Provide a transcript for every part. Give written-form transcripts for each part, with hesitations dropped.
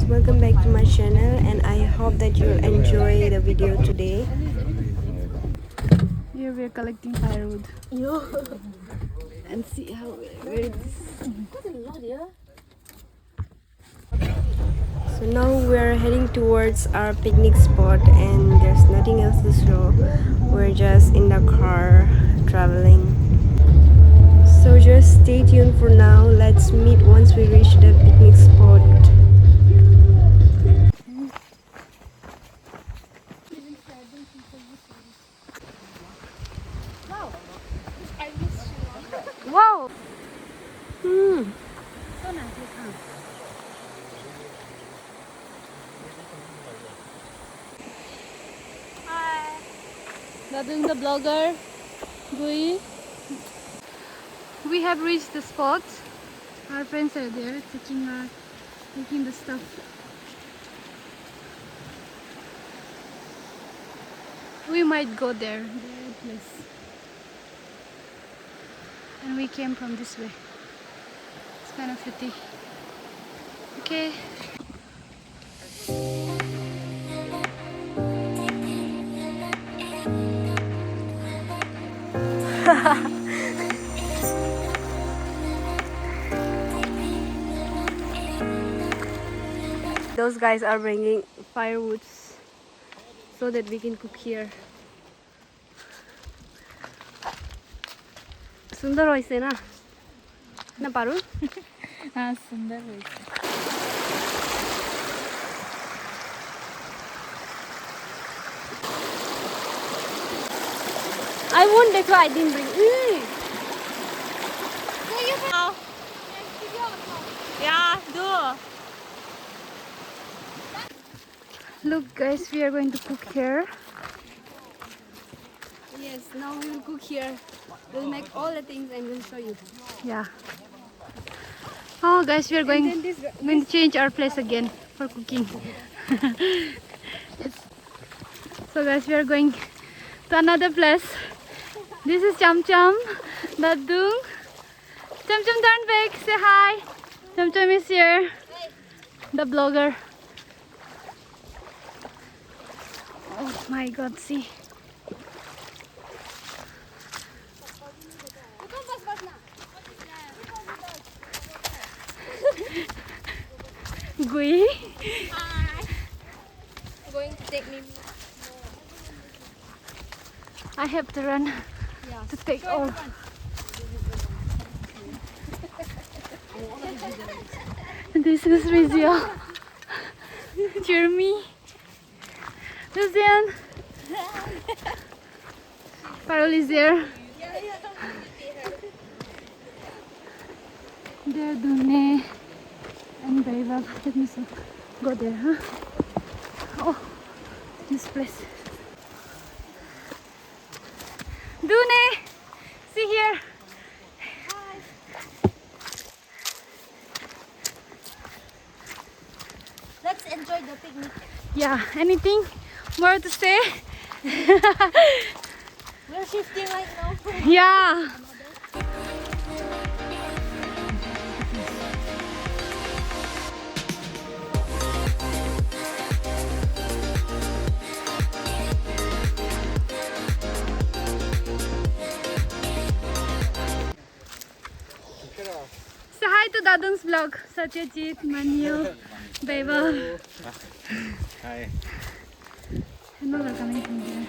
welcome back to my channel, and I hope that you'll enjoy the video today. Here we are collecting firewood. And see how where it is. So now we're heading towards our picnic spot, and there's nothing else to show. We're just in the car traveling. So just stay tuned for now. Let's meet once we reach the picnic spot. Wow! Hmm. So nice, look, huh? Hi! Dadung the blogger. Gui. We have reached the spot. Our friends are there taking the stuff. We might go there, their place. And we came from this way. It's kind of pretty. Okay. Those guys are bringing firewoods so that we can cook here. सुंदर होइसे ना ना पारू हाँ सुंदर है I won't, that's why I didn't bring. Yeah, do. Look guys, we are going to cook here. Yes, now we will cook here. We'll make all the things and we'll show you. Yeah. Oh guys, we are going to change our place again for cooking. So guys, we are going to another place. This is Cham Cham, Dadung. Cham Cham, turn back, say hi. Cham Cham is here, the blogger. Oh my god, see. Gui. Hi. Going to take me. I have to run to take all. This is Rizia. Jeremy. Lucian. Parol is there. There, Dune and Baiva. Let me see. Go there, huh? Oh, this place. Dune, see here. Hi. Let's enjoy the picnic. Yeah, anything more to say? We're shifting right now. Yeah. Say hi to Dadung's vlog. Satyajit, Manu, Baiva. Hi. No, they're coming from there.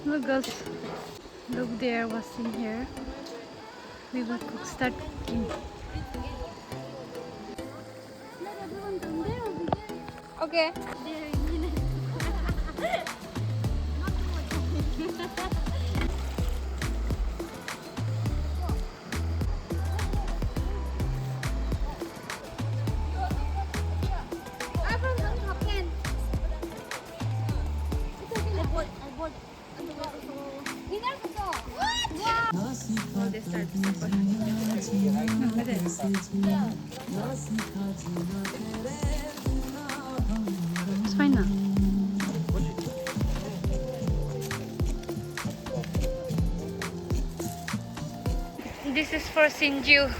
Look girls, look there what's in here. We will start cooking. Okay. I bought. they start. No, like that. It's fine now. This is for Sinju,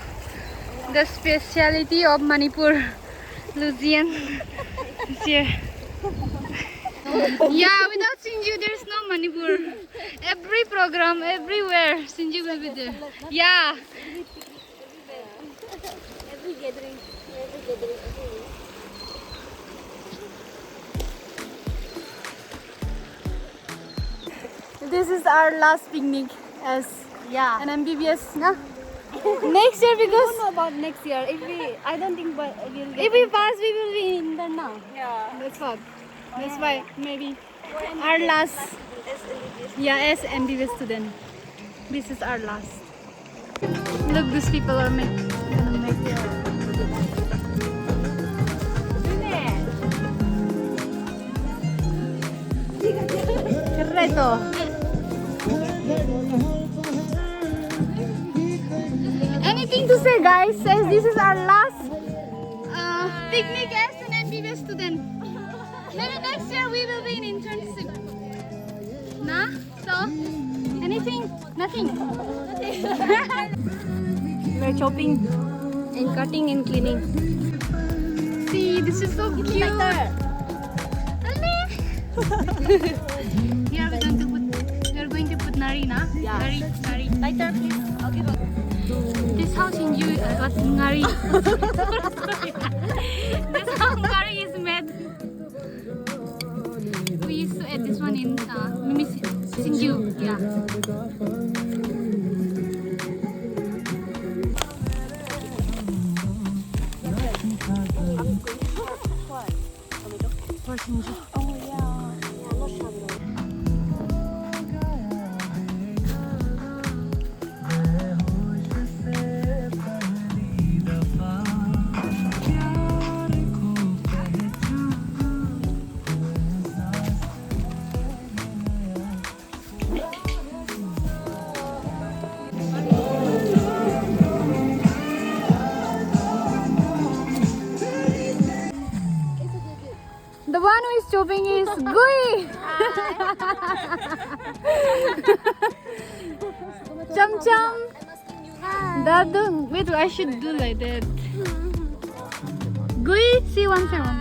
the speciality of Manipur, Lucian. It's here. Yeah, without Sinju, there's no Manipur. Every program, everywhere, Sinju will be there. Yeah. Every gathering. This is our last picnic as Yeah. an MBBS. No? Next year, I don't because know about next year. I don't think we'll get if we pass, we will be in there now. Yeah. That's what. That's why maybe our last. Yeah, as MBBS student. This is our last. Look, these people are gonna make reto. Anything to say, guys? As this is our last picnic as an MBBS student. Maybe next year we will be in internship. Nah? So, anything? Nothing? We're chopping and cutting and cleaning. See, this is so cute. Lighter. Here we are going to put nari, na? Yeah. Nari. Lighter, please. I'll give up. This house in you got nari. This how nari is made. We used to add this one in Sinju. Yeah. For Sinju. Oh yeah. The one who is chopping is Gui. Chum chum. Dadung. Wait, I should do like that. Gui, see one second.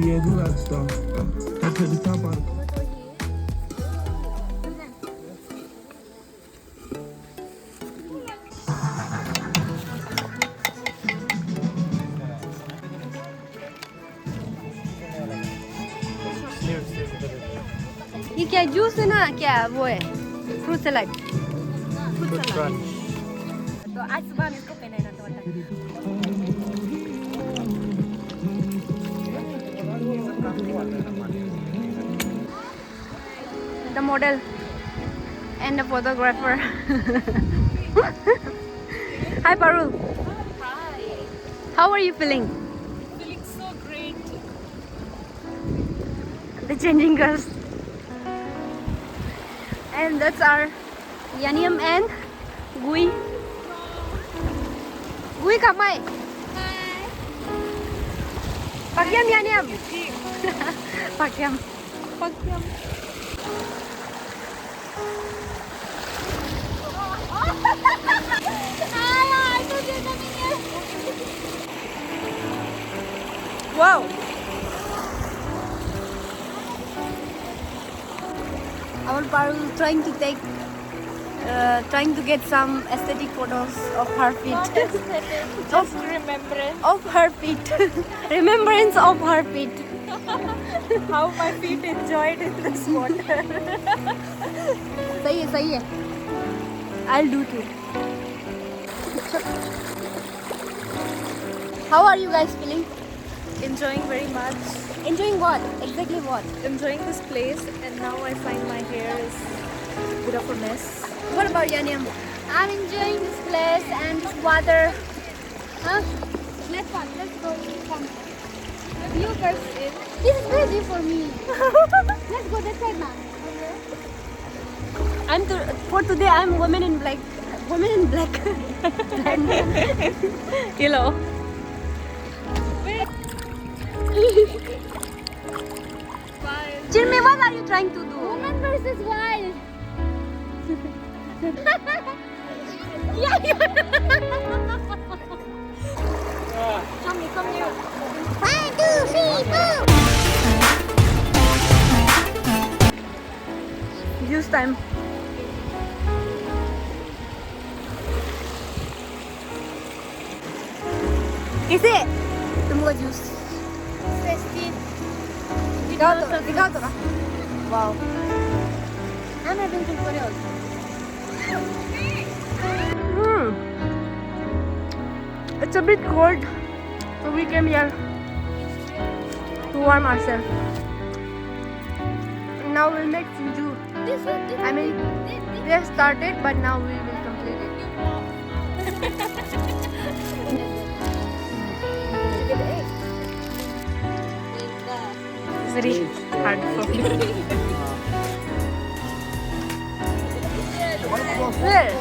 Yeah, do that stuff. I put the top on. ये क्या juice है ना क्या वो है fruit salad Fruit crunch. तो आज सुबह हम इसको पहने ना तो the model and the photographer. Hi Parul. Hi, How are you feeling? feeling so great. The changing girls. And that's our Yaniam and Gui. Gui kamai. Hi. Pakyam Yaniam. Pakyam. Pagyam. Hi, I thought you were coming here. Wow. Our Parul trying to get some aesthetic photos of her feet. Not aesthetic, just remembrance. Of her feet. Remembrance of her feet. How my feet enjoyed in this water. सही है. I'll do too. How are you guys feeling? Enjoying very much. Enjoying what? Exactly what? Enjoying this place, and now I find my hair is a bit of a mess. What about Yaniam? I'm enjoying this place and this water. Huh? Let's go. Come. You first in. This is very for me. Let's go that side now. For today, I'm woman in black. Woman in black. Yellow. Jirme, what are you trying to do? Woman versus wild. Tommy, come here. 1, 2, 3, 4. Juice time. कैसे? तुमको juice. Tasty. दिखाओ तो ना. Wow. I'm having kurkure also. It's a bit cold, so we came here to warm ourselves. Now we'll make sinju. I mean, we have started, but now we will complete it. Very hard for me. Where?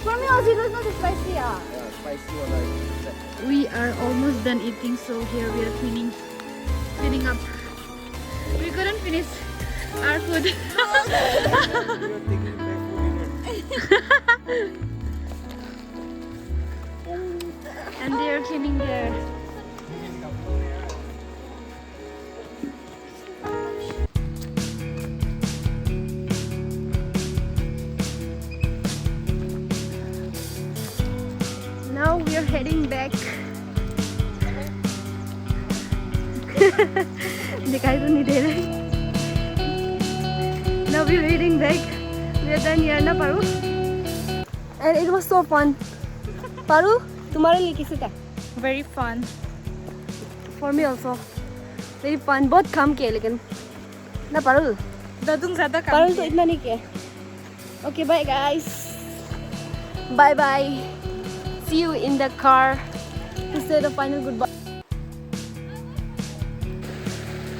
For me also it was not spicy. We are almost done eating, so here we are cleaning up. We couldn't finish our food. And they are cleaning there. Now we are heading back. दिखाई तो नहीं दे रहे. Now we are heading back. We are done here, ना Paru? And it was so fun. Paru, तुम्हारे लिए कैसे था? Very fun. For me also. Very fun. बहुत काम किए लेकिन. ना पारू? दादुंग ज़्यादा काम पारू तो किया। इतना नहीं किया. Okay, bye guys. Bye bye. See you in the car to say the final goodbye.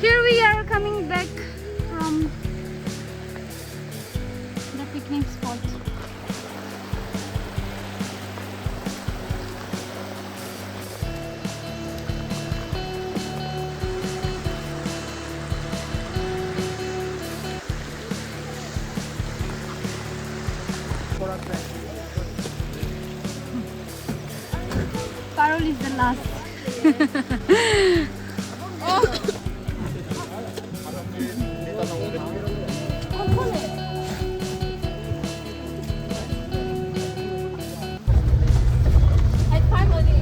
Here we are coming back from the picnic spot. Carol is the last.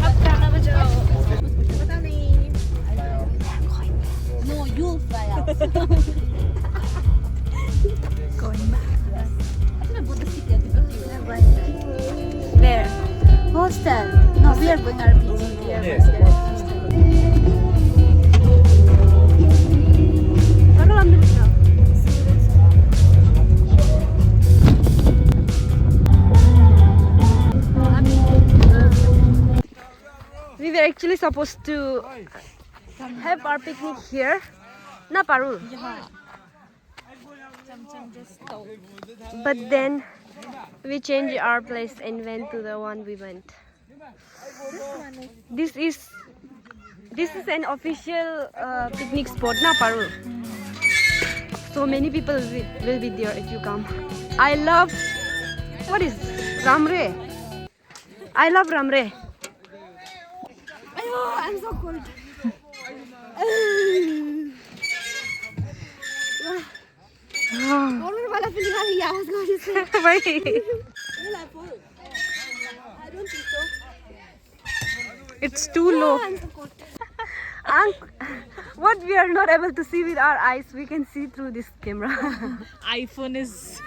अब गाना बजाओ। No, you'll fly out. Going back. Where? Hostel. No, we are going RPG. Paru, ambil ito. We were actually supposed to have our picnic here. Na Paru. But then we changed our place and went to the one we went. This is an official picnic spot, na Paru. So many people will be there if you come. I love, what is Ramre? I love Ramre. Oh, I'm so cold. I was going to say. Why? I don't think so. It's too low. What we are not able to see with our eyes, we can see through this camera. iPhone is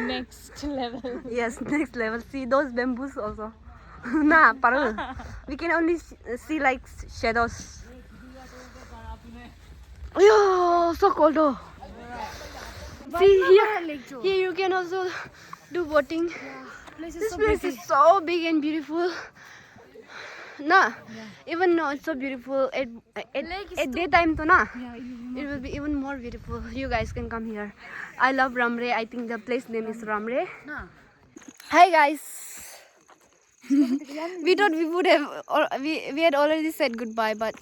next level. Yes, next level. See those bamboos also. Nah, Parul. We can only see like shadows. Oh, so cold though. See here you can also do boating. This place is so big and beautiful. Nah, even though it's so beautiful at daytime, to na, it will be even more beautiful. You guys can come here. I love Ramre. I think the place name is Ramre. Hi guys. We thought we would have, we had already said goodbye, but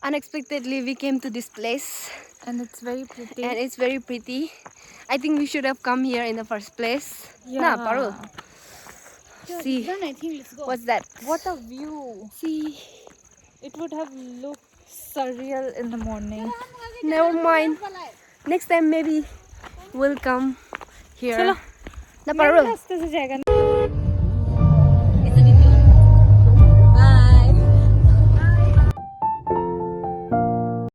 unexpectedly we came to this place. And it's very pretty. And it's very pretty. I think we should have come here in the first place. Yeah. Nah, Parul. See, Then I think let's go. what's that? What a view. See, It would have looked surreal in the morning. never mind. Next time maybe we'll come here. Chalo. Na Parul. रास्ते से जाएगा